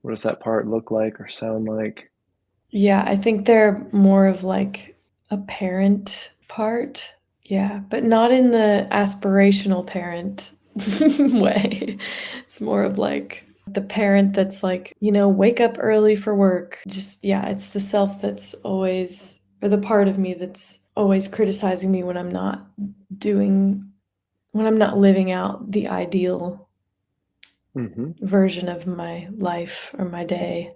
What does that part look like or sound like? Yeah, I think they're more of like a parent part. Yeah, but not in the aspirational parent way. It's more of like the parent that's like, wake up early for work. Just, yeah, it's the self that's always, or the part of me that's always criticizing me doing, when I'm not living out the ideal Hmm. version of my life or my day.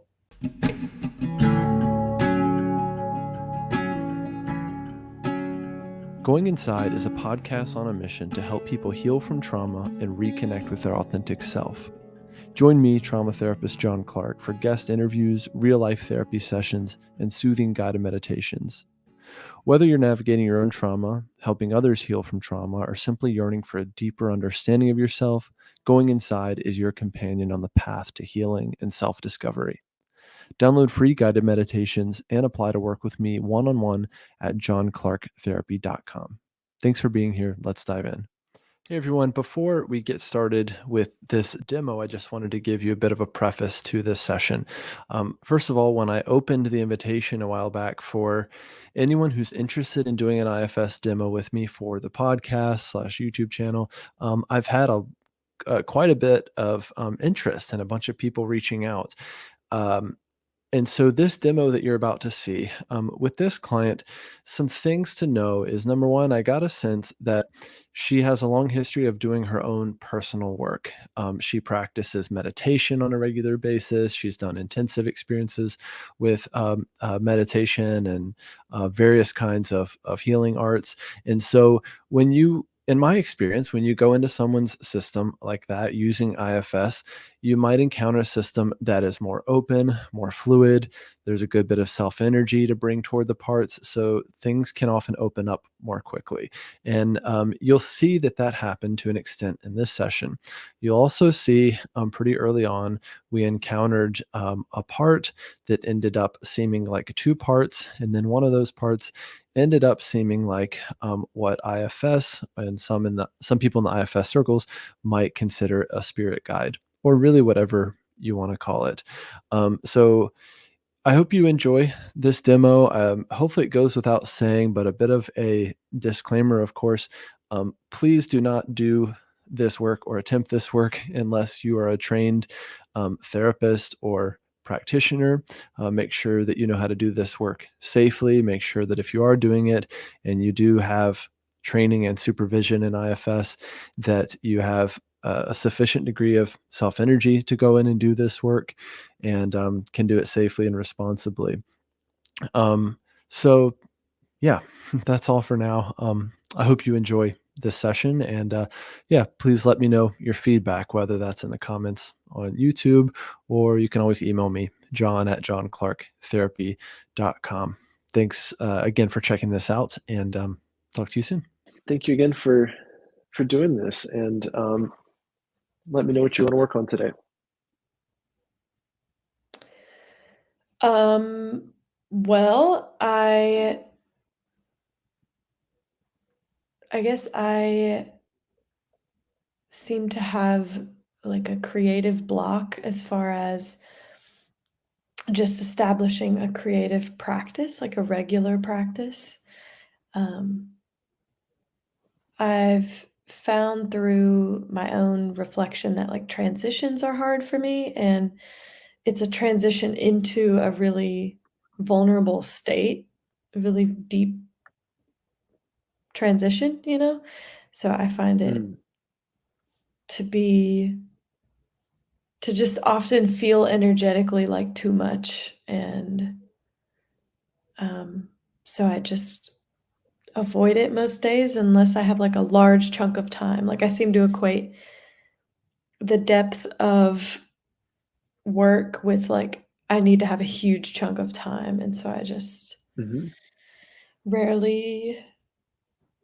Going Inside is a podcast on a mission to help people heal from trauma and reconnect with their authentic self. Join me, trauma therapist John Clarke, for guest interviews, real life therapy sessions, and soothing guided meditations. Whether you're navigating your own trauma, helping others heal from trauma, or simply yearning for a deeper understanding of yourself, Going Inside is your companion on the path to healing and self discovery. Download free guided meditations and apply to work with me one-on-one at johnclarketherapy.com. Thanks for being here. Let's dive in. Hey everyone, before we get started with this demo, I just wanted to give you a bit of a preface to this session. First of all, when I opened the invitation a while back for anyone who's interested in doing an IFS demo with me for the podcast/YouTube channel, I've had quite a bit of interest and a bunch of people reaching out. Um, and so this demo that you're about to see, with this client, some things to know is number one, I got a sense that she has a long history of doing her own personal work. She practices meditation on a regular basis. She's done intensive experiences with meditation and various kinds of healing arts. And so in my experience, when you go into someone's system like that using IFS, you might encounter a system that is more open, more fluid. There's a good bit of self energy to bring toward the parts. So things can often open up more quickly. And you'll see that happened to an extent in this session. You'll also see pretty early on, we encountered a part that ended up seeming like two parts. And then one of those parts ended up seeming like what IFS and some people in the IFS circles might consider a spirit guide, or really whatever you want to call it. So I hope you enjoy this demo. Hopefully, it goes without saying, but a bit of a disclaimer, of course. Please do not do this work or attempt this work unless you are a trained therapist or practitioner. Make sure that you know how to do this work safely. Make sure that if you are doing it and you do have training and supervision in IFS, that you have a sufficient degree of self energy to go in and do this work, and can do it safely and responsibly. Um, so, yeah, that's all for now. I hope you enjoy this session, and yeah, please let me know your feedback, whether that's in the comments on YouTube, or you can always email me, john@johnclarketherapy.com. Thanks again for checking this out, and talk to you soon. Thank you again for doing this, and let me know what you want to work on today. Well, I guess I seem to have like a creative block as far as just establishing a creative practice, like a regular practice. Um, I've found through my own reflection that like transitions are hard for me, and it's a transition into a really vulnerable state, a really deep transition. So I find it Mm, to be to just often feel energetically like too much, and um, so I just avoid it most days unless I have like a large chunk of time. Like I seem to equate the depth of work with like I need to have a huge chunk of time, and so I just mhm. rarely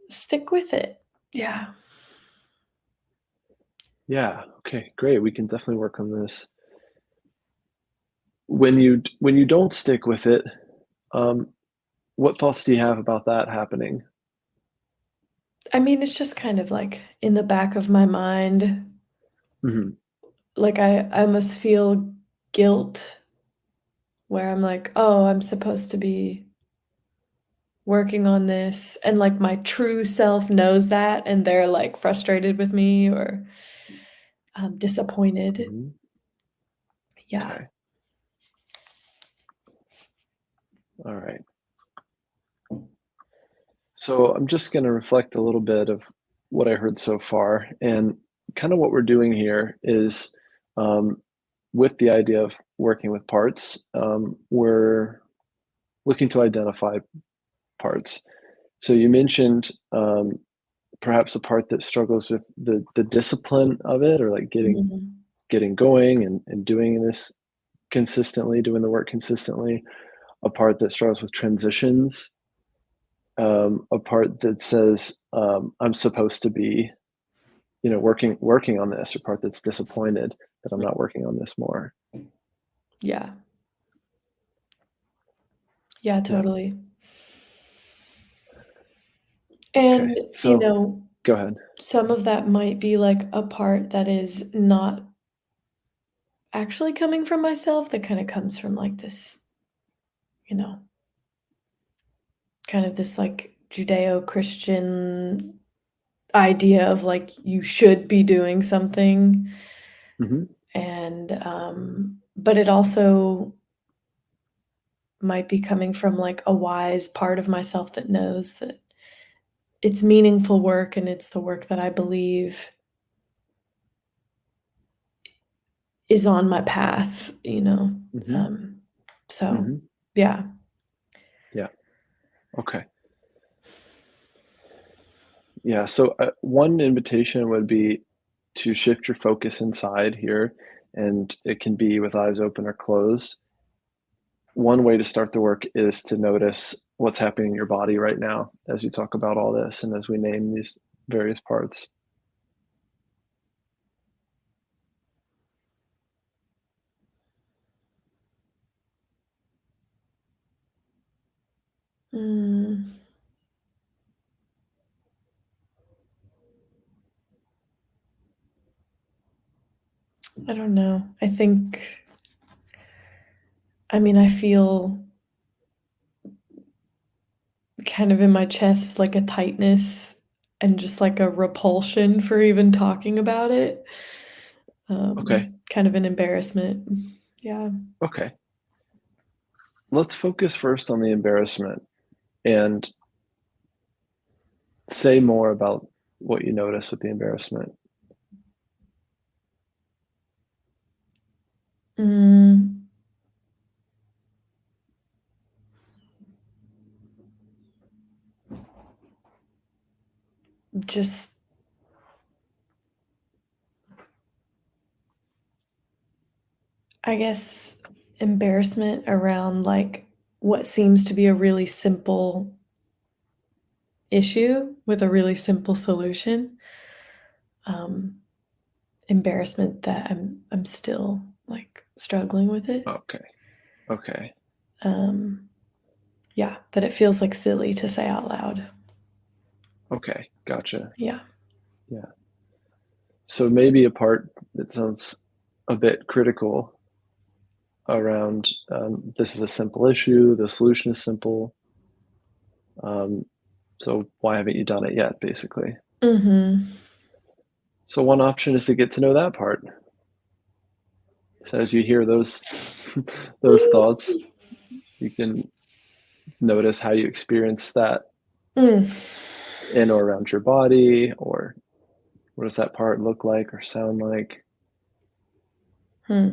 stick with it. Yeah. Yeah. Okay. Great. We can definitely work on this. When you don't stick with it, um, what thoughts do you have about that happening? I mean, it's just kind of like in the back of my mind. Mhm. Like I almost feel guilt where I'm like, oh, I'm supposed to be working on this, and like my true self knows that, and they're like frustrated with me or disappointed. Mhm. Yeah. Okay. All right. So I'm just going to reflect a little bit of what I heard so far. And kind of what we're doing here is um, with the idea of working with parts, we're looking to identify parts. So you mentioned perhaps a part that struggles with the discipline of it, or like Mhm. getting going and doing this consistently, doing the work consistently. A part that struggles with transitions, a part that says I'm supposed to be, working on this, or part that's disappointed that I'm not working on this more. Yeah. Yeah, Yeah. totally. Okay. And, So go ahead. some of that might be like a part that is not actually coming from myself, that kind of comes from like this, you know, kind of this like Judeo-Christian idea of like you should be doing something. Hmm. And but it also might be coming from like a wise part of myself that knows that it's meaningful work and it's the work that I believe is on my path, Hmm. Um, so Hmm. yeah. Yeah. Okay. Yeah. So one invitation would be to shift your focus inside here, and it can be with eyes open or closed. One way to start the work is to notice what's happening in your body right now as you talk about all this and as we name these various parts. Mm, I don't know. I feel kind of in my chest like a tightness and just like a repulsion for even talking about it. Okay. Kind of an embarrassment. Yeah. Okay. Let's focus first on the embarrassment and say more about what you notice with the embarrassment. Mm, just, I guess, embarrassment around like what seems to be a really simple issue with a really simple solution. Um, Embarrassment that I'm still like struggling with it. Okay. Okay. Um, yeah, that it feels like silly to say out loud. Okay. Gotcha. Yeah. Yeah. So maybe a part that sounds a bit critical around this is a simple issue, the solution is simple. Um, so why haven't you done it yet, basically? Mhm. So one option is to get to know that part. So as you hear those those thoughts, you can notice how you experience that Mm. in or around your body, or what does that part look like or sound like? Hmm.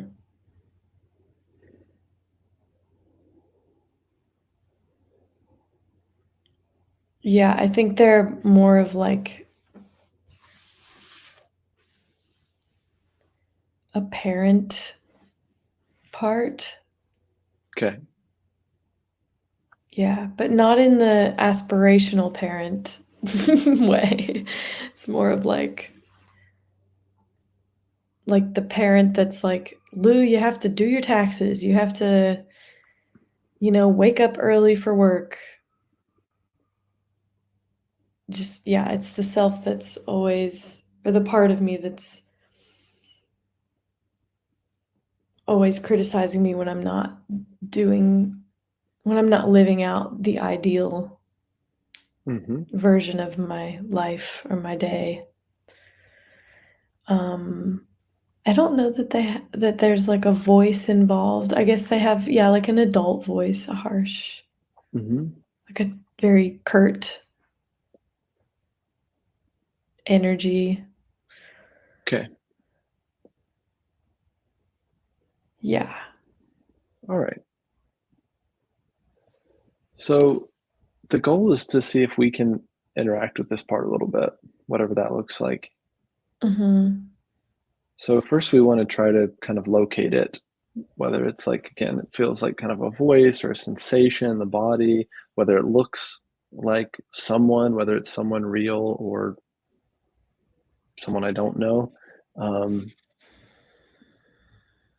Yeah, I think they're more of like a parent part. Okay. Yeah, but not in the aspirational parent way. It's more of like the parent that's like, "Lou, you have to do your taxes. You have to, wake up early for work." Just yeah, it's the self that's always, or the part of me that's always criticizing me when I'm not living out the ideal version of my life or my day. I don't know that there's, like, a voice involved. I guess they have, yeah, like, an adult voice, a harsh, like, a very curt energy. Okay. Yeah. All right. So the goal is to see if we can interact with this part a little bit, whatever that looks like. Mhm. So first we want to try to kind of locate it, whether it's like, again, it feels like kind of a voice or a sensation in the body, whether it looks like someone, whether it's someone real or someone I don't know. Um,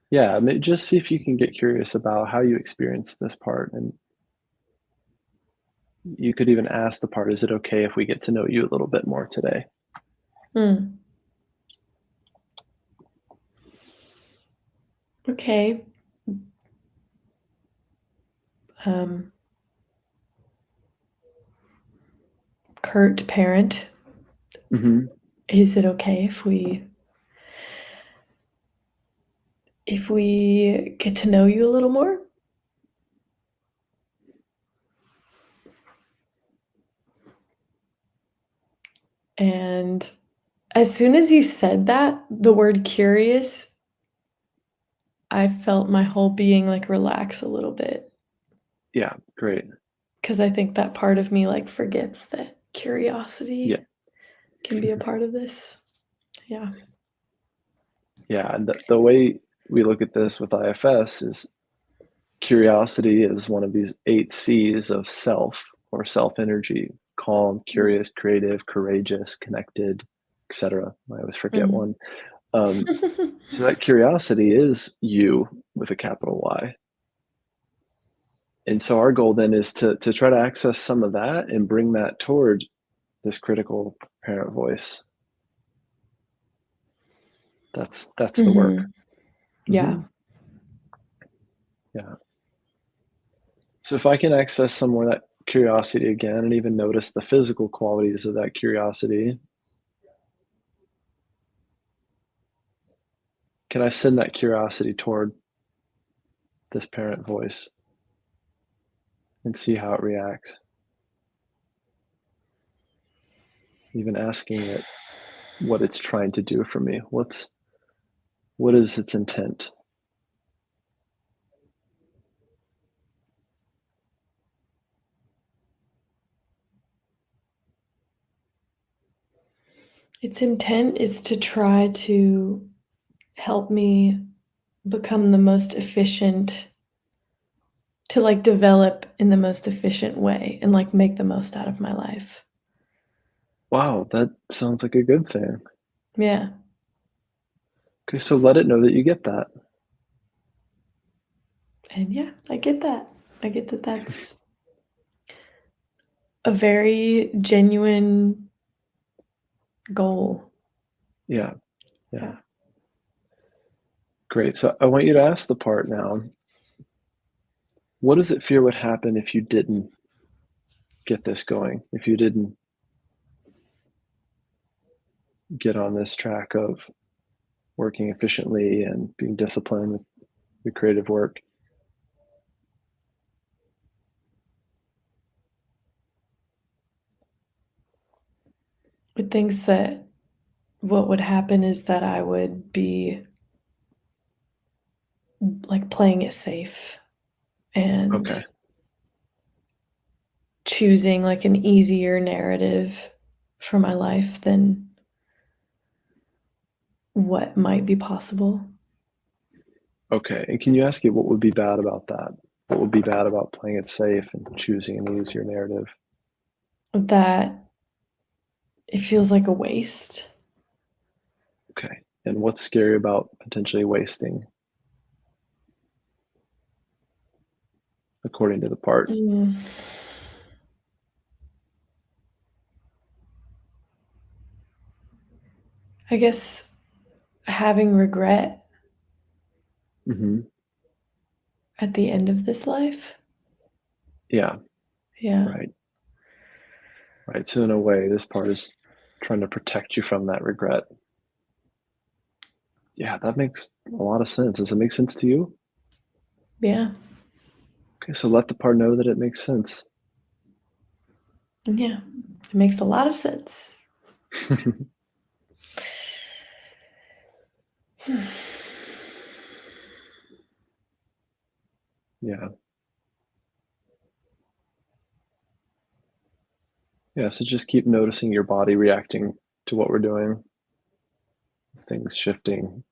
yeah, just see if you can get curious about how you experience this part. And you could even ask the part, is it okay if we get to know you a little bit more today? Mm. Okay. Um, curt parent, Hmm. is it okay if we get to know you a little more? And as soon as you said that, the word curious, I felt my whole being, like, relax a little bit, Yeah, great. because I think that part of me, like, forgets that Yeah. curiosity can be a part of this. Yeah. Yeah, and the way we look at this with IFS is curiosity is one of these 8 C's of self or self energy: calm, Mm. curious, creative, courageous, connected, etc. I always forget Mm. one. So that curiosity is you with a capital Y. And so our goal then is to try to access some of that and bring that toward this critical parent voice. That's the work. Mhm. Yeah. Hmm. Yeah. So if I can access some more of that curiosity again and even notice the physical qualities of that curiosity, can I send that curiosity toward this parent voice and see how it reacts? Even asking it what it's trying to do for me. What is its intent? Its intent is to try to help me become the most efficient, to, like, develop in the most efficient way and, like, make the most out of my life. Wow, that sounds like a good thing. Yeah. Okay, so let it know that you get that. And yeah, I get that. I get that that's a very genuine goal. Yeah, yeah. Yeah. Great. So I want you to ask the part now, what does it fear would happen if you didn't get this going? If you didn't get on this track of working efficiently and being disciplined with your creative work? It thinks that what would happen is that I would be, like, playing it safe Okay. and choosing, like, an easier narrative for my life than what might be possible. Okay. And can you ask it what would be bad about that? What would be bad about playing it safe and choosing an easier narrative? That it feels like a waste. Okay. And what's scary about potentially wasting, according to the part? Mm. I guess having regret, Mhm. At the end of this life? Yeah, Yeah. right. Right. So in a way, this part is trying to protect you from that regret. Yeah, that makes a lot of sense. Does it make sense to you? Yeah. Okay, so let the part know that it makes sense. Yeah. It makes a lot of sense. Yeah. Yeah, so just keep noticing your body reacting to what we're doing, things shifting.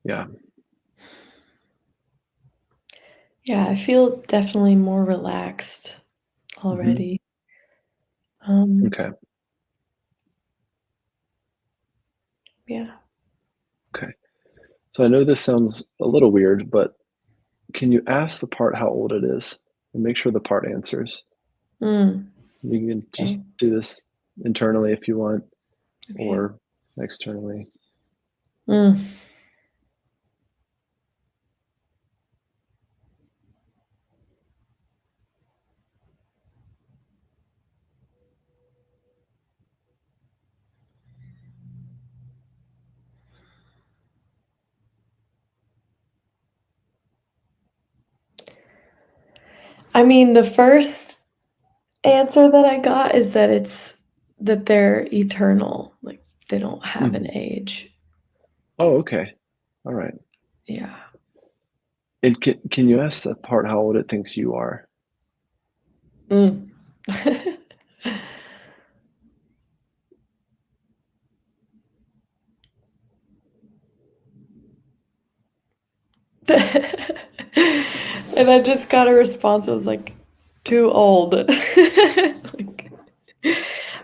Yeah. Yeah, I feel definitely more relaxed Mhm. already. Um, Okay. yeah. Okay. So I know this sounds a little weird, but can you ask the part how old it is and make sure the part answers? Mm, You can just okay. do this internally if you want Okay. or externally. Mm. I mean, the first answer that I got is that they're eternal, like, they don't have an Mhm. age. Oh, okay. All right. Yeah. And can you ask that part how old it thinks you are? Mm. And I just got a response, it was like, "Too old." Like,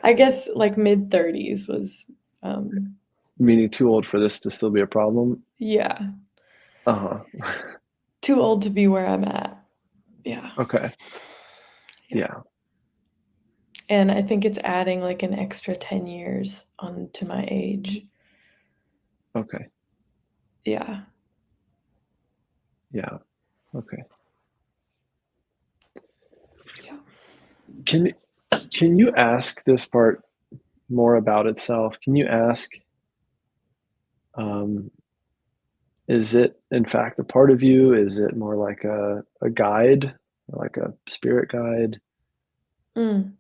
I guess, like, mid-30s was, Meaning too old for this to still be a problem? yeah, Uh-huh. too old to be where I'm at. Yeah. Okay. Yeah. Yeah. And I think it's adding, like, an extra 10 years onto my age. Okay. Yeah. Yeah. Okay. Yeah. Can can you ask this part more about itself? Can you ask, um, is it in fact a part of you? Is it more like a guide, like a spirit guide? Mm.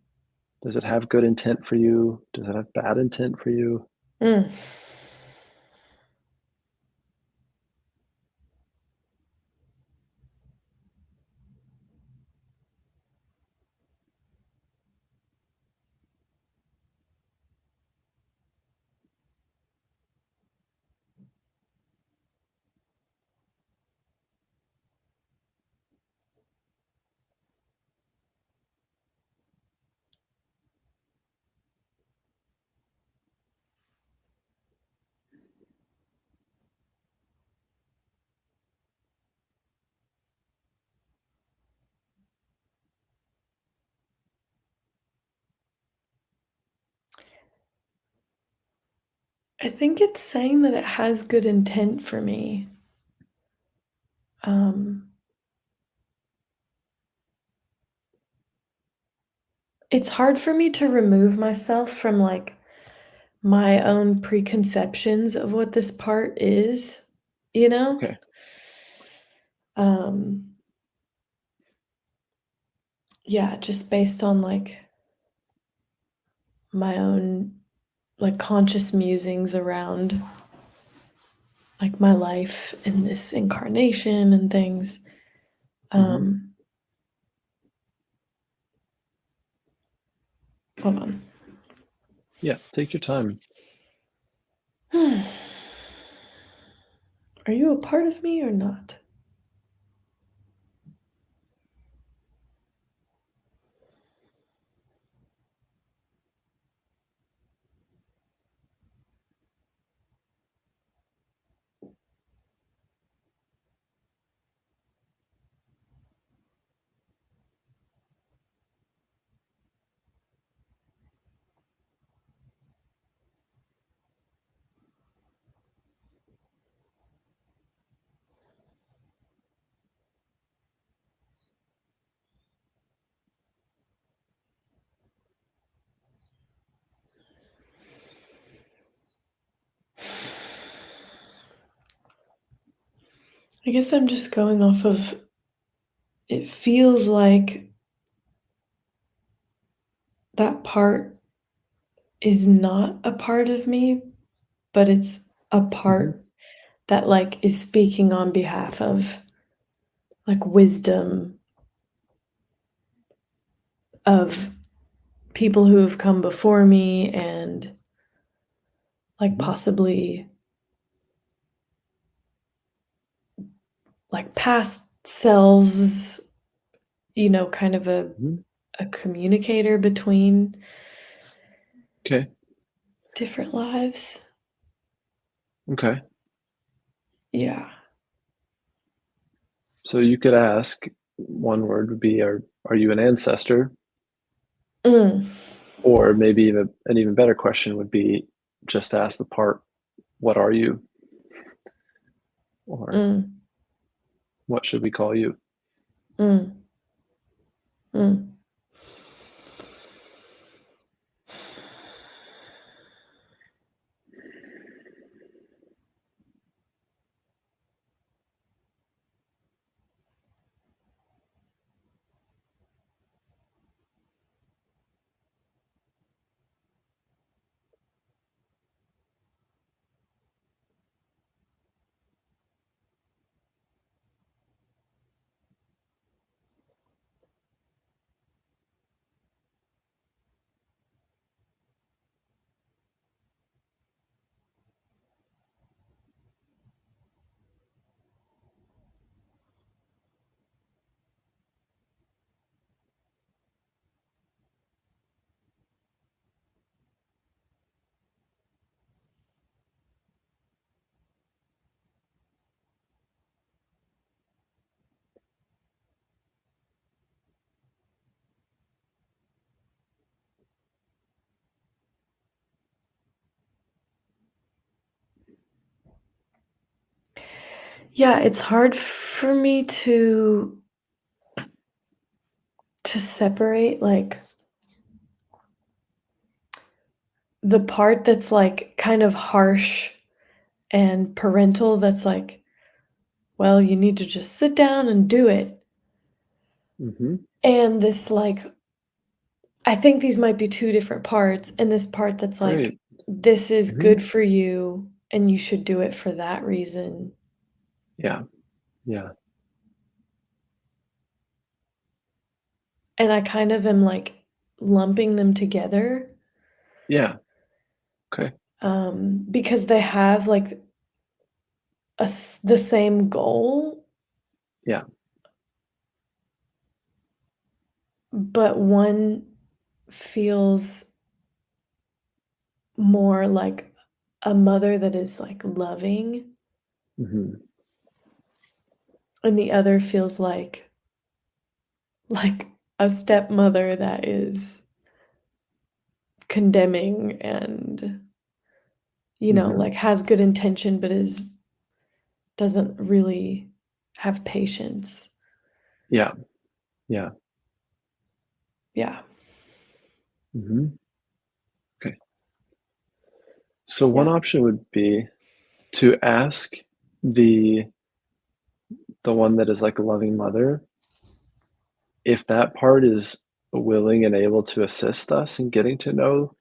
Does it have good intent for you? Does it have bad intent for you? Mm. I think it's saying that it has good intent for me. Um, it's hard for me to remove myself from, like, my own preconceptions of what this part is, you know? Okay. Um, yeah, just based on, like, my own, like, conscious musings around, like, my life in this incarnation and things. Mhm. Um, hold on. Yeah, take your time. Are you a part of me or not? I guess I'm just going off of it feels like that part is not a part of me, but it's a Mhm, part that, like, is speaking on behalf of, like, wisdom of people who have come before me and, like, mhm, possibly, like, past selves, kind of mhm. a communicator between Okay, different lives. okay. Yeah. So you could ask, one word would be, are you an ancestor? Mm, Or maybe even an even better question would be just ask the part, "What are you?" Or mm, "What should we call you?" mm, mm. Yeah, it's hard for me to separate, like, the part that's, like, kind of harsh and parental that's like, "Well, you need to just sit down and do it." Mhm. And this, like I think these might be 2 different parts, and this part that's like, Great. "This is Mhm. good for you, and you should do it for that reason." Yeah, yeah, And I kind of am, like, lumping them together, yeah. Okay. because they have, like, the same goal, Yeah. but one feels more like a mother that is, like, loving, Mhm. and the other feels like a stepmother that is condemning and, Mhm. like, has good intention, but doesn't really have patience. Yeah, yeah. Yeah, Mhm. Okay. So one yeah. option would be to ask the the one that is like a loving mother, if that part is willing and able to assist us in getting to know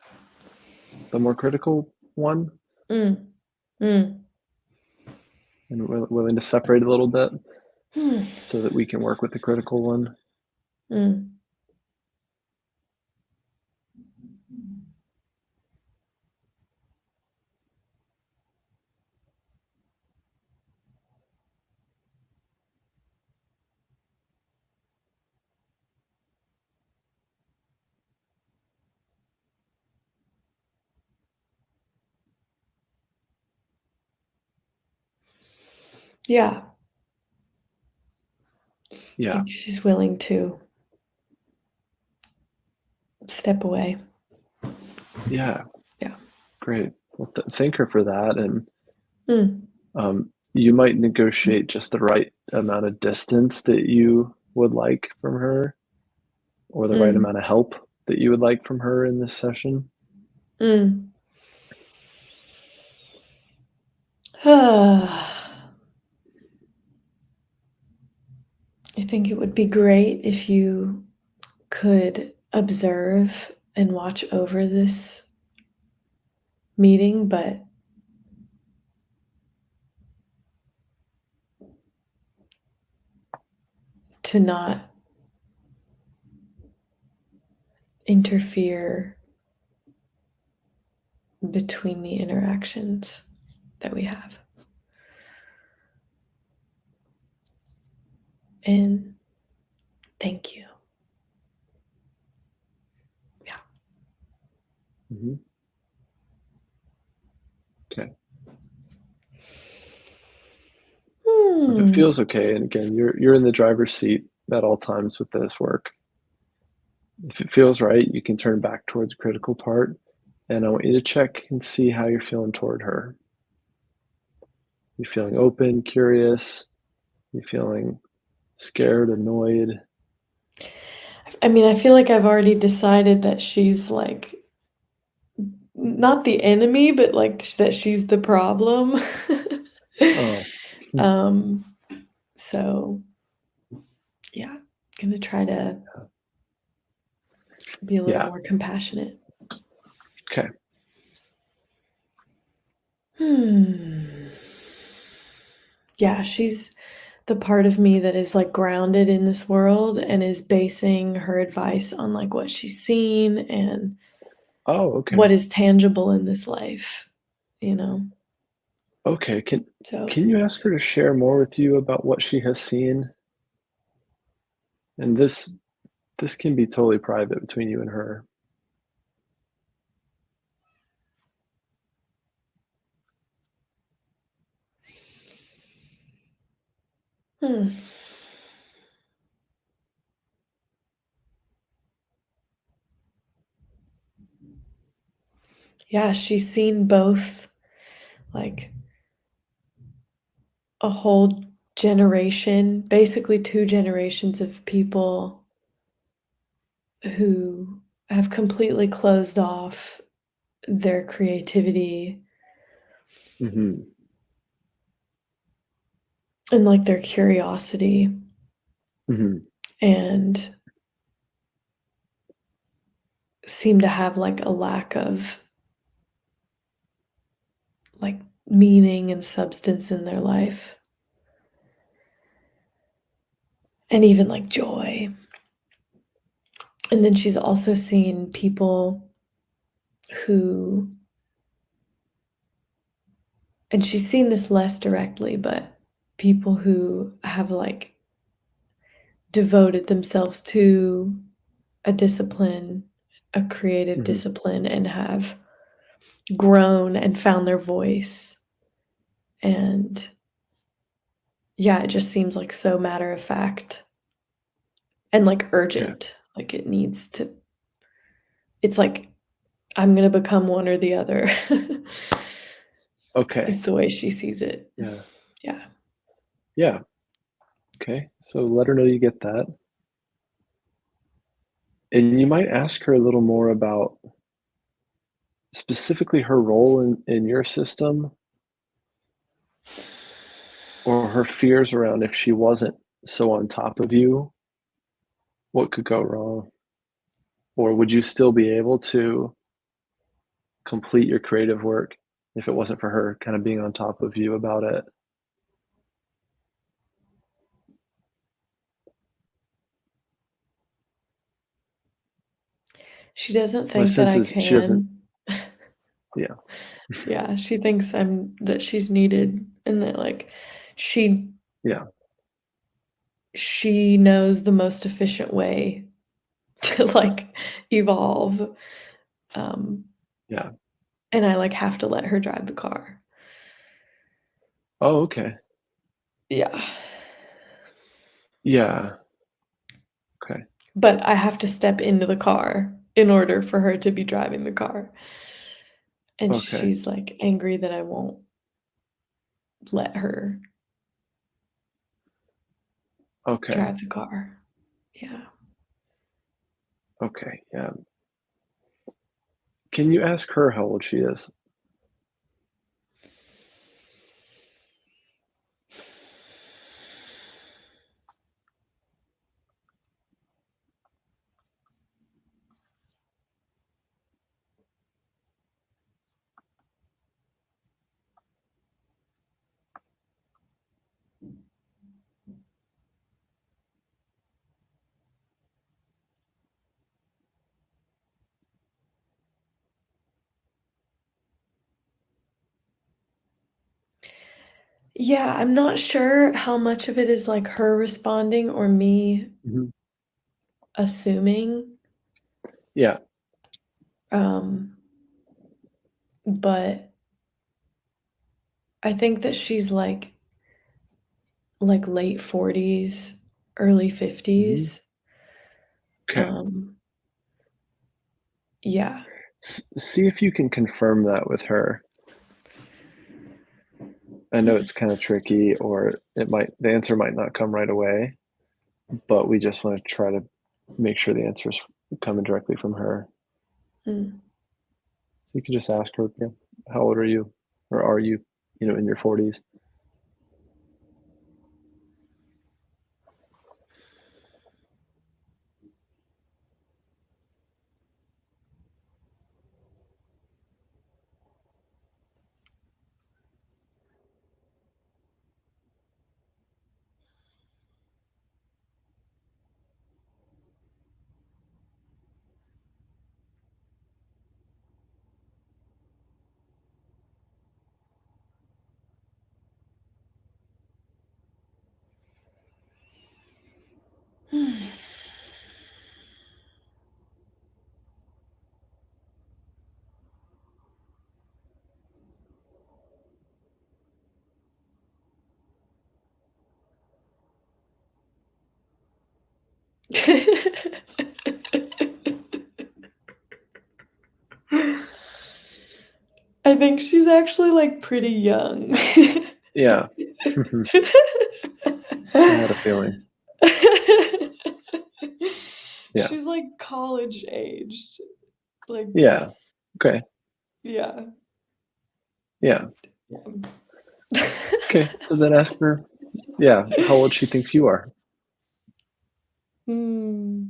the more critical one, Mm, mm, and willing to separate a little bit mm, so that we can work with the critical one. mm. Yeah, I Yeah. think she's willing to step away. Yeah. Yeah. Great. Well, thank her for that, and Mm, you might negotiate just the right amount of distance that you would like from her, or the right mm, amount of help that you would like from her in this session. mm. think it would be great if you could observe and watch over this meeting, but to not interfere between the interactions that we have. And thank you. Yeah. Mm-hmm. Okay. So if it feels okay, and again, you're in the driver's seat at all times with this work. If it feels right, you can turn back towards the critical part, and I want you to check and see how you're feeling toward her. You feeling open, curious? You feeling scared, annoyed? I mean, I feel like I've already decided that she's like not the enemy, but like that she's the problem. Oh, um, so yeah, gonna try to be a little yeah. more compassionate. Okay. Yeah, she's the part of me that is like grounded in this world and is basing her advice on like what she's seen and Oh, okay. what is tangible in this life, you know? Okay. So, Can you ask her to share more with you about what she has seen? And this can be totally private between you and her. hmm. Yeah, she's seen both like a whole generation, basically 2 generations of people who have completely closed off their creativity Mm-hmm. and like their curiosity Mm-hmm. and seem to have like a lack of like meaning and substance in their life and even like joy. And then she's also seen people who, and she's seen this less directly, but people who have like devoted themselves to a discipline, a creative Mm-hmm. discipline, and have grown and found their voice. And yeah, it just seems like so matter of fact and like Okay. urgent. Like it needs to, it's like I'm going to become one or the other, Okay. is the way she sees it. Yeah. Yeah. Yeah. Okay. So let her know you get that. And you might ask her a little more about specifically her role in your system, or her fears around if she wasn't so on top of you, what could go wrong? Or would you still be able to complete your creative work if it wasn't for her kind of being on top of you about it? She doesn't My think that sense I is she doesn't. can. Yeah. Yeah, she thinks that she's needed and that like she Yeah. she knows the most efficient way to like evolve. Um Yeah. and I like have to let her drive the car. Oh, okay. Yeah. Yeah. Okay. But I have to step into the car in order for her to be driving the car. And Okay. she's like angry that I won't let her Okay. drive the car. Yeah. Okay. Yeah. Can you ask her how old she is? Yeah, I'm not sure how much of it is, like, her responding or me Mhm. assuming, Yeah. um, but I think that she's, late 40s, early Mhm. 50s. Okay. Um, yeah. See if you can confirm that with her. I know it's kinda tricky, or the answer might not come right away, but we just wanna try to make sure the answer's coming directly from her. Mm. So you can just ask her, yeah, "How old are you?" Or "Are you," in your 40s? I think she's actually, pretty young. Yeah. I had a feeling. Yeah. She's, college aged, like Yeah. Okay. yeah, Yeah. yeah. Okay. So then ask her, yeah, how old she thinks you are. Hmm.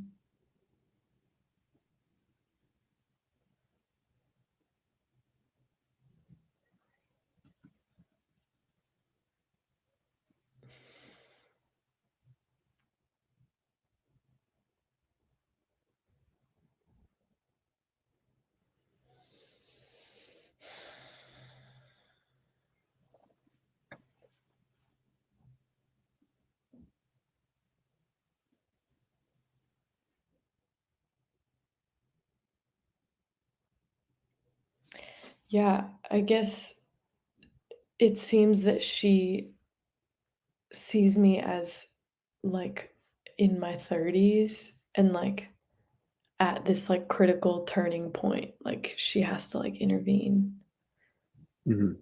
Yeah, I guess it seems that she sees me as, like, in my 30s and, at this, critical turning point, she has to, intervene. Mhm.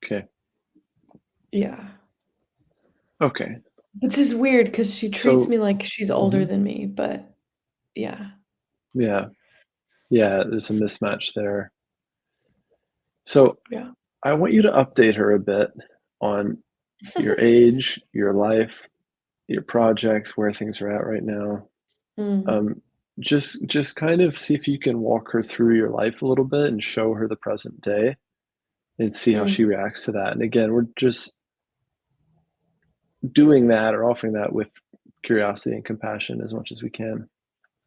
Okay. Yeah. Okay. Which is weird because she treats So me like she's older mhm. than me, but yeah. Yeah. Yeah, there's a mismatch there. So Yeah. I want you to update her a bit on your age, your life, your projects, where things are at right now. Mm, Um, just kind of see if you can walk her through your life a little bit and show her the present day and see how she mm, reacts to that. And again, we're just doing that or offering that with curiosity and compassion as much as we can.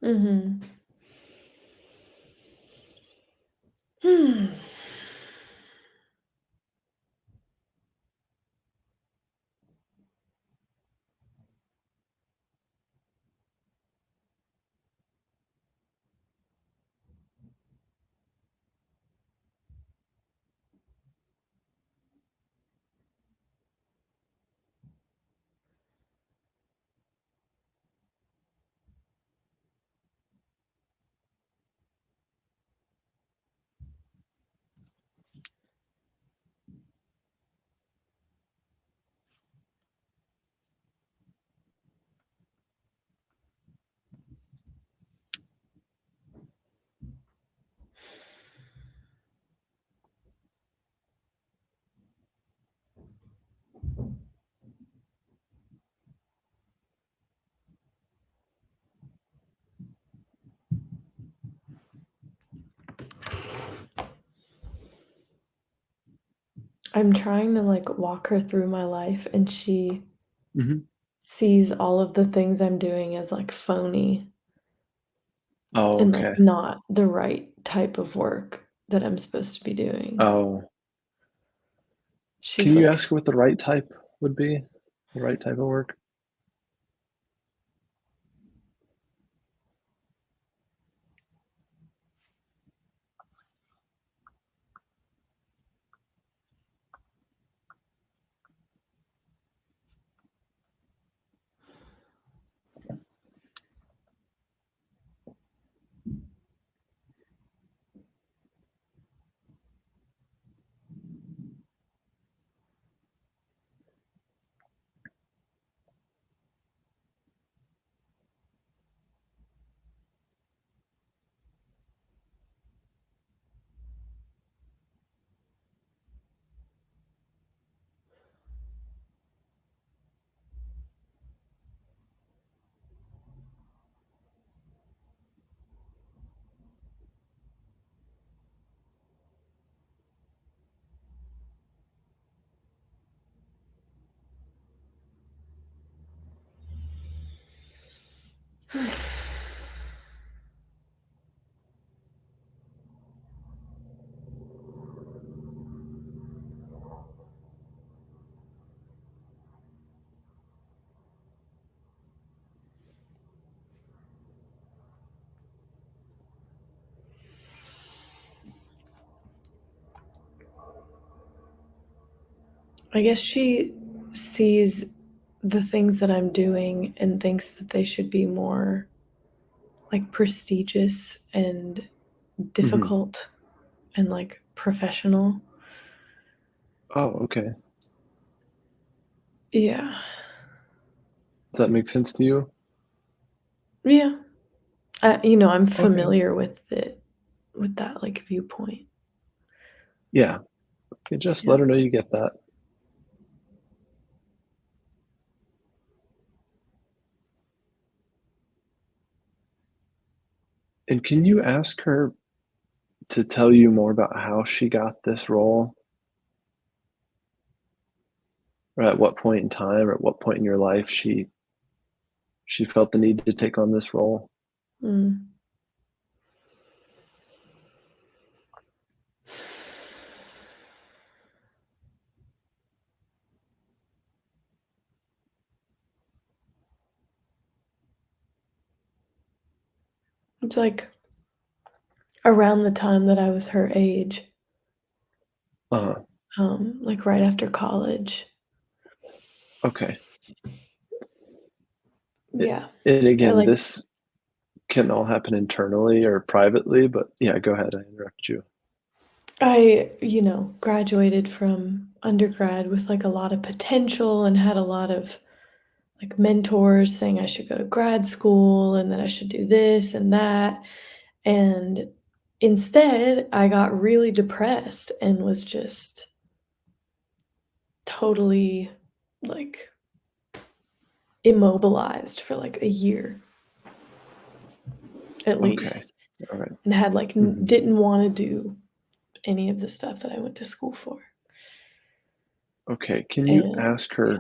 mhm. Hmm. I'm trying to, walk her through my life, and she Mhm. sees all of the things I'm doing as, phony Oh, and, okay. not the right type of work that I'm supposed to be doing. Oh, She's Can you like, ask her what the right type would be? The right type of work? I guess she sees the things that I'm doing and thinks that they should be more like prestigious and Hmm. difficult and like professional. Oh, okay. Yeah. Does that make sense to you? Yeah. I'm Okay. familiar with it, with that like viewpoint. Yeah. Okay, just Yeah. let her know you get that. And can you ask her to tell you more about how she got this role? Or at what point in time or at what point in your life she felt the need to take on this role? Mm. It's like around the time that I was her age, Uh, like right after college. okay. It, Yeah. and I again, like this can all happen internally or privately, but yeah, go ahead. I interrupted you. I graduated from undergrad with like a lot of potential and had a lot of like mentors saying I should go to grad school and that I should do this and that. And instead, I got really depressed and was just totally like immobilized for like a year at Okay. least All right. and had like Mhm. didn't want to do any of the stuff that I went to school for. Okay. Can you And ask yeah. her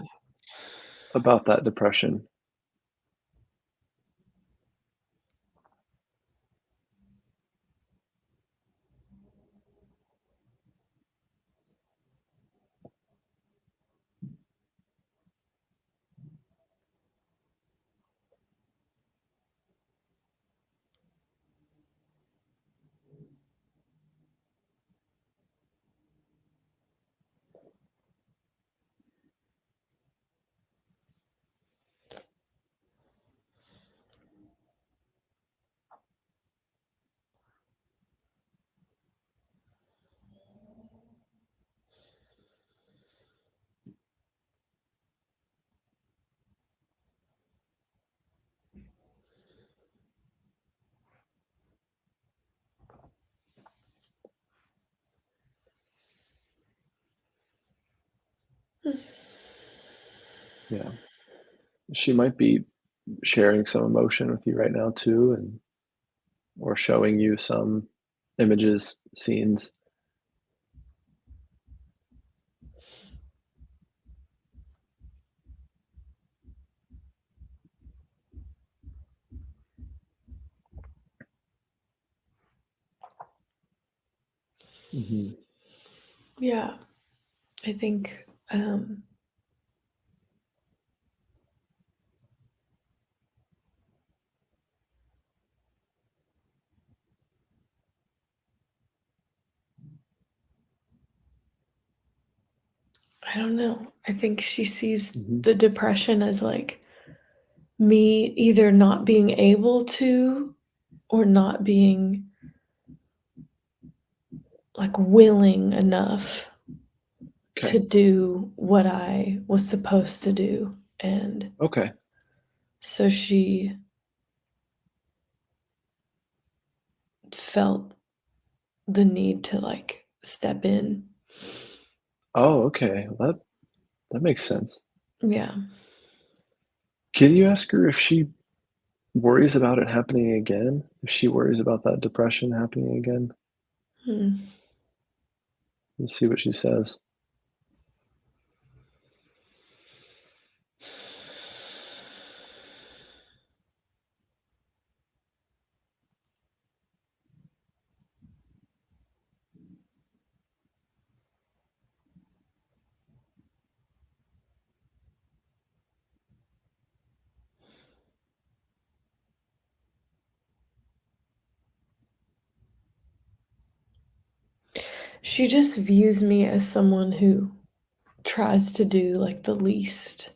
about that depression? Yeah. She might be sharing some emotion with you right now too, and or showing you some images, scenes. Hmm. Yeah. I think, I don't know. I think she sees Mhm. the depression as, like, me either not being able to or not being, like, willing enough to Okay. do what I was supposed to do, and Okay. so she felt the need to, like, step in. Oh, okay. That makes sense. Yeah. Can you ask her if she worries about it happening again? If she worries about that depression happening again? Hmm. And see what she says. She just views me as someone who tries to do, like, the least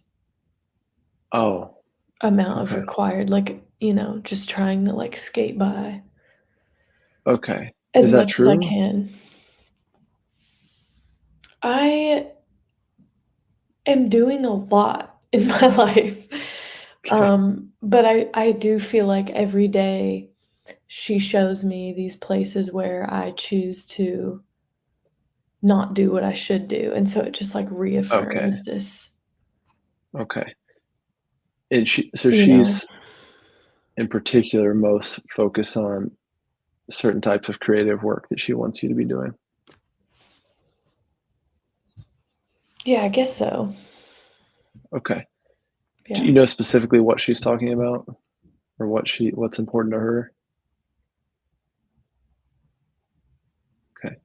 Oh, amount of okay. required, like, just trying to, like, skate by Okay. as Is that much as I true? can. I am doing a lot in my life, Okay. but I do feel like every day she shows me these places where I choose to not do what I should do, and so it just, like, Okay. reaffirms this, Okay. And so you know. she's in particular most focused on certain types of creative work that she wants you to be doing. Yeah, I guess so. Okay. Do Yeah. you know specifically what she's talking about or what's important to her? Okay.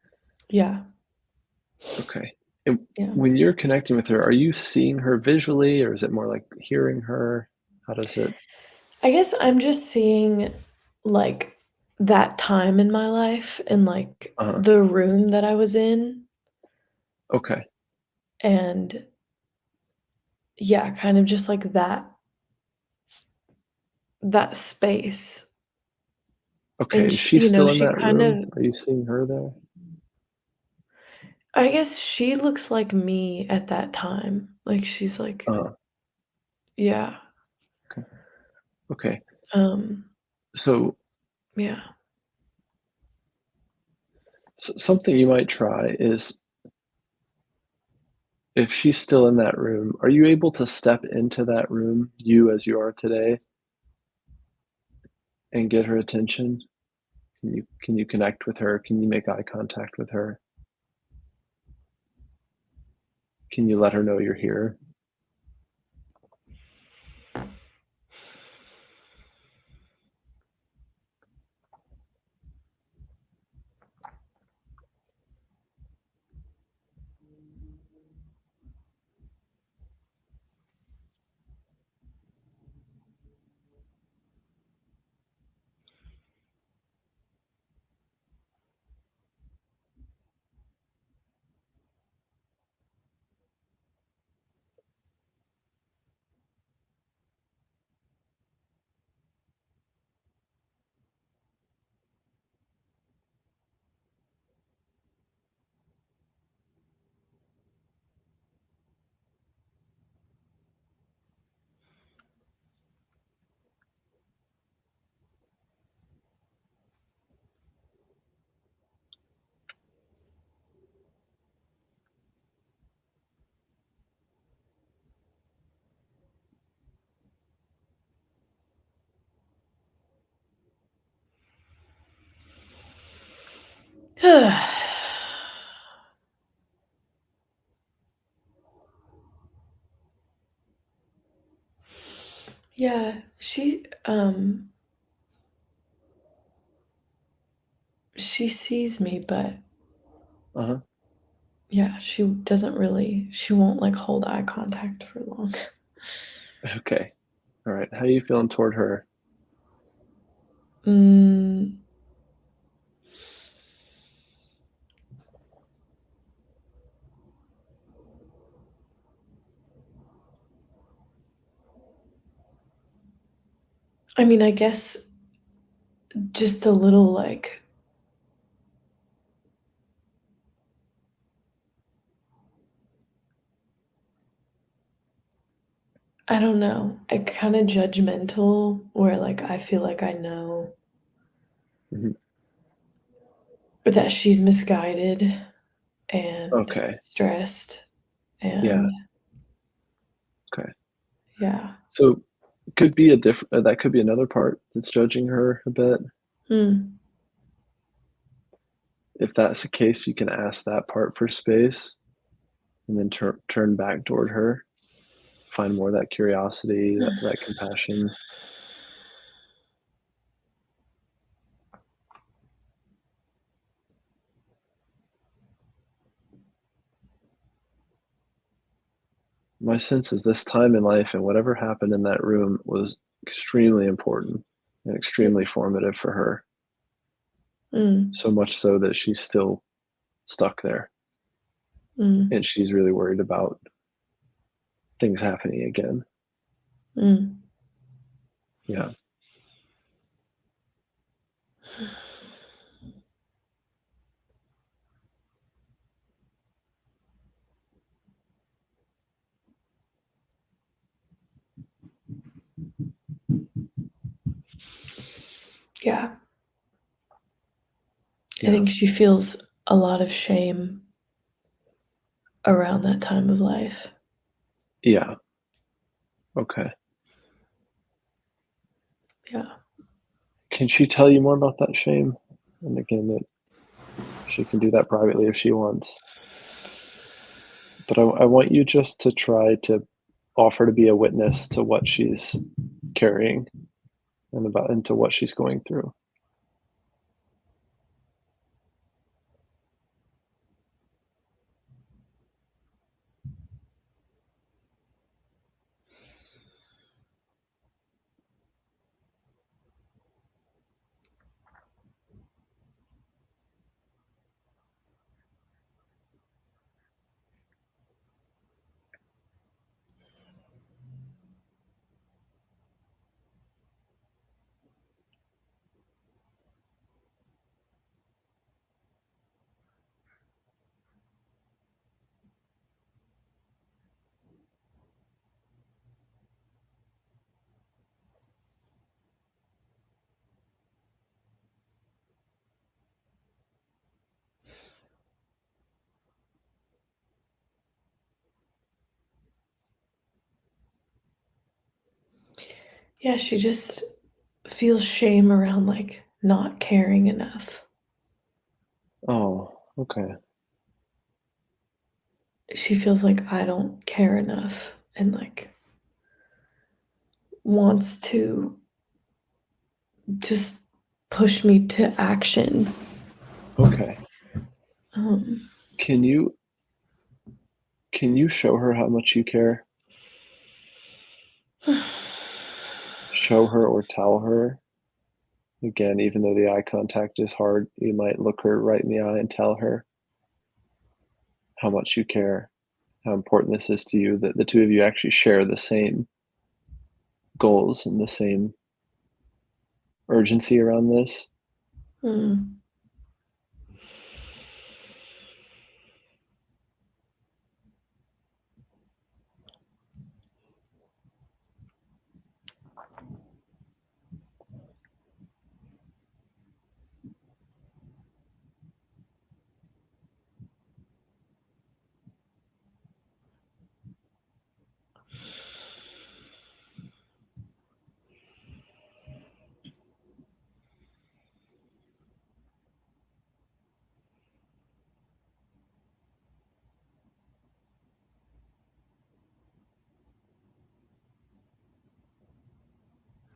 Yeah. Okay. And Yeah. when you're connecting with her, are you seeing her visually or is it more like hearing her? How does it I guess I'm just seeing, like, that time in my life and, like, uh the room that I was in, okay. and yeah, kind of just like that space. And Okay. Is she still in she that kind room? of, Are you seeing her there? I guess she looks like me at that time. Like, she's like, Uh, yeah, okay. Okay. um, So, yeah. something you might try is if she's still in that room, are you able to step into that room, you as you are today, and get her attention? Can you connect with her? Can you make eye contact with her? Can you let her know you're here? Yeah, she sees me, but Uh-huh. Yeah, she won't, like, hold eye contact for long. Okay. All right. How are you feeling toward her? Mm, I mean, I guess just a little, like, I don't know, kinda judgmental where, like, I feel like I know Mhm. that she's misguided and Okay. stressed, Yeah. and Okay. yeah. So could be a different that could be another part that's judging her a bit. Mm, If that's the case, you can ask that part for space and then turn back toward her. Find more of that curiosity, that compassion. My sense is this time in life and whatever happened in that room was extremely important and extremely formative for her. mm, So much so that she's still stuck there mm, and she's really worried about things happening again. mm. Yeah. Yeah, I Yeah. think she feels a lot of shame around that time of life. Yeah. Okay. Yeah. Can she tell you more about that shame? And again, that she can do that privately if she wants. But I want you just to try to offer to be a witness to what she's carrying and to what she's going through. Yeah, she just feels shame around, like, not caring enough. Oh, okay. She feels like I don't care enough and, like, wants to just push me to action. Okay. Um, Can you show her how much you care? Show her or tell her. Again, even though the eye contact is hard, you might look her right in the eye and tell her how much you care, how important this is to you, that the two of you actually share the same goals and the same urgency around this. mm.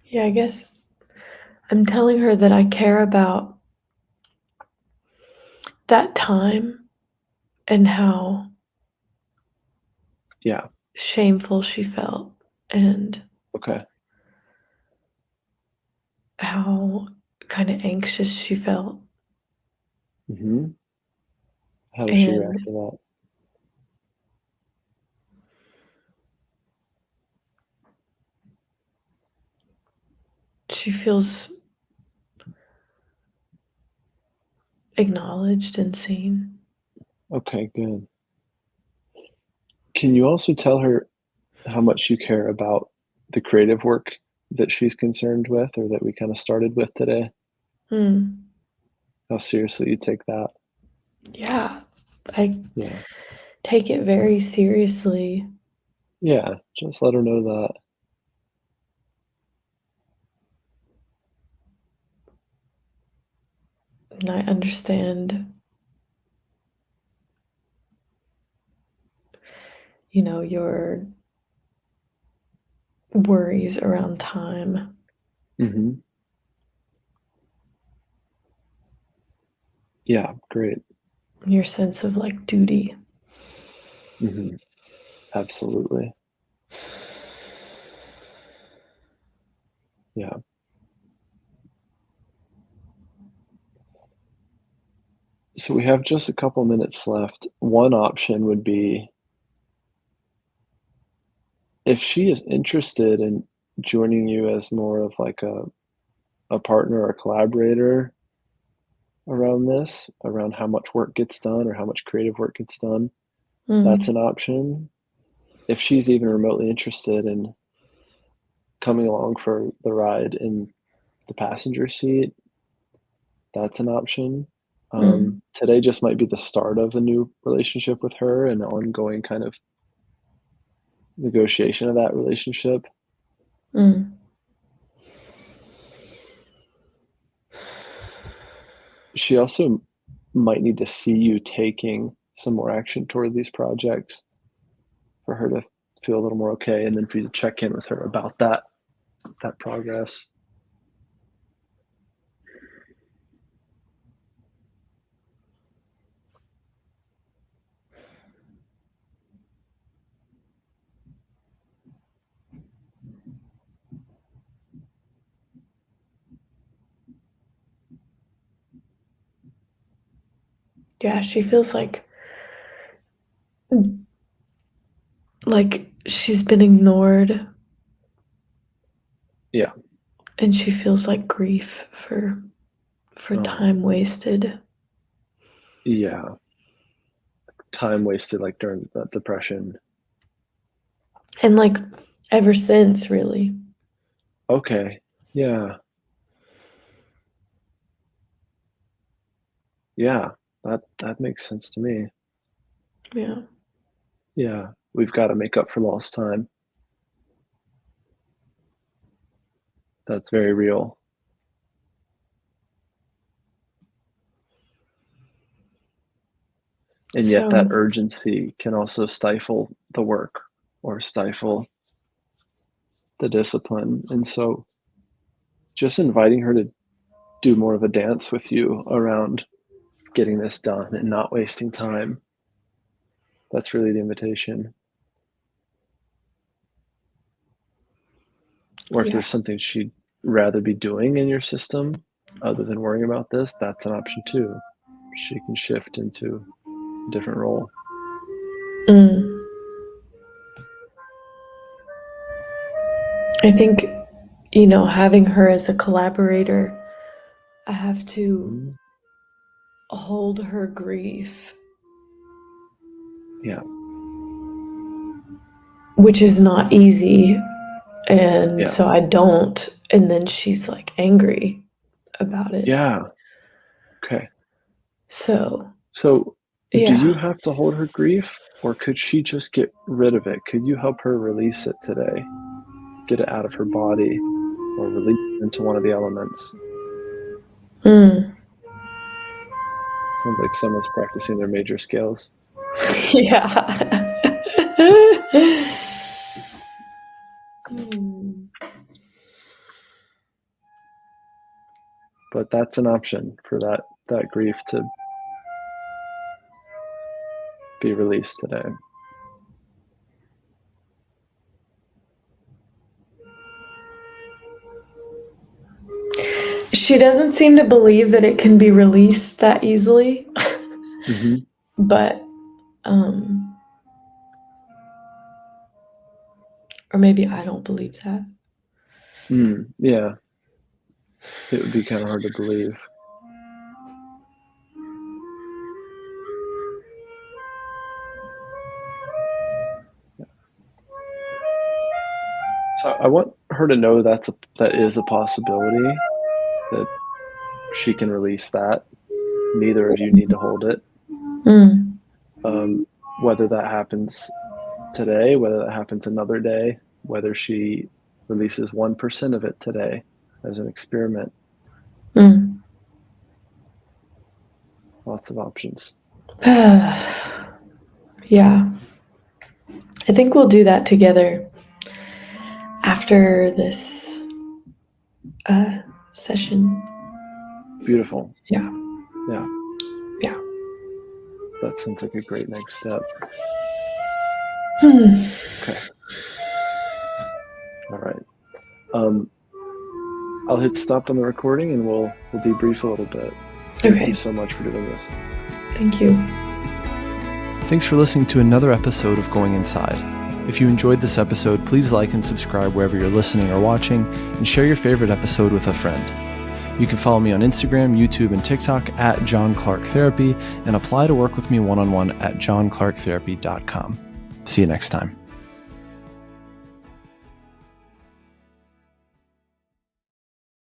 Yeah, I guess I'm telling her that I care about that time and how Yeah. shameful she felt and Okay. how kind of anxious she felt. Hmm. How does she react And to that? she feels acknowledged and seen. Okay, good. Can you also tell her how much you care about the creative work that she's concerned with or that we kind of started with today? Hmm. How seriously you take that? Yeah, I Yeah. take it very seriously. Yeah, just let her know that. And I understand, your worries around time, Mhm. Yeah, great. your sense of like duty. Mhm. Absolutely. Yeah. So we have just a couple minutes left. One option would be if she is interested in joining you as more of like a partner or collaborator around this, around how much work gets done or how much creative work gets done, that's Mm, an option. If she's even remotely interested in coming along for the ride in the passenger seat, that's an option. mm, Today just might be the start of a new relationship with her and ongoing kind of negotiation of that relationship. mm. She also might need to see you taking some more action toward these projects for her to feel a little more okay, and then for you to check in with her about that progress. Yeah, she feels like she's been ignored, Yeah. and she feels like grief for Oh, time wasted. yeah. Time wasted like during the depression. And like ever since, really. Okay. Yeah. Yeah. That makes sense to me. Yeah. Yeah. We've got to make up for lost time. That's very real. And yet that So, urgency can also stifle the work or stifle the discipline. And so just inviting her to do more of a dance with you around getting this done and not wasting time. That's really the invitation. Or if yeah. there's something she'd rather be doing in your system other than worrying about this, that's an option too. She can shift into a different role. Mm. I think, having her as a collaborator, I have to Mhm. hold her grief, Yeah. which is not easy. And Yeah. so I don't. And then she's like angry about it. Yeah. Okay. So, So do you yeah. have to hold her grief or could she just get rid of it? Could you help her release it today? Get it out of her body or release it into one of the elements? Mm. Sounds like someone's practicing their major scales. Yeah. Hmm. But that's an option for that grief to be released today? She doesn't seem to believe that it can be released that easily. Mm-hmm. But or maybe I don't believe that. Yeah. It would be kind of hard to believe. So I want her to know that is a possibility, that she can release that. Neither of you need to hold it. Whether that happens today, whether that happens another day, whether she releases 1% of it today as an experiment. Lots of options. Yeah. I think we'll do that together after this session. Beautiful. Yeah. Yeah. Yeah. That sounds like a great next step. Okay. All right. I'll hit stop on the recording and we'll debrief a little bit. Thank you so much for doing this. Thank you. Thanks for listening to another episode of Going Inside. If you enjoyed this episode, please like and subscribe wherever you're listening or watching, and share your favorite episode with a friend. You can follow me on Instagram, YouTube, and TikTok at John Clarke Therapy, and apply to work with me one-on-one at johnclarketherapy.com. See you next time.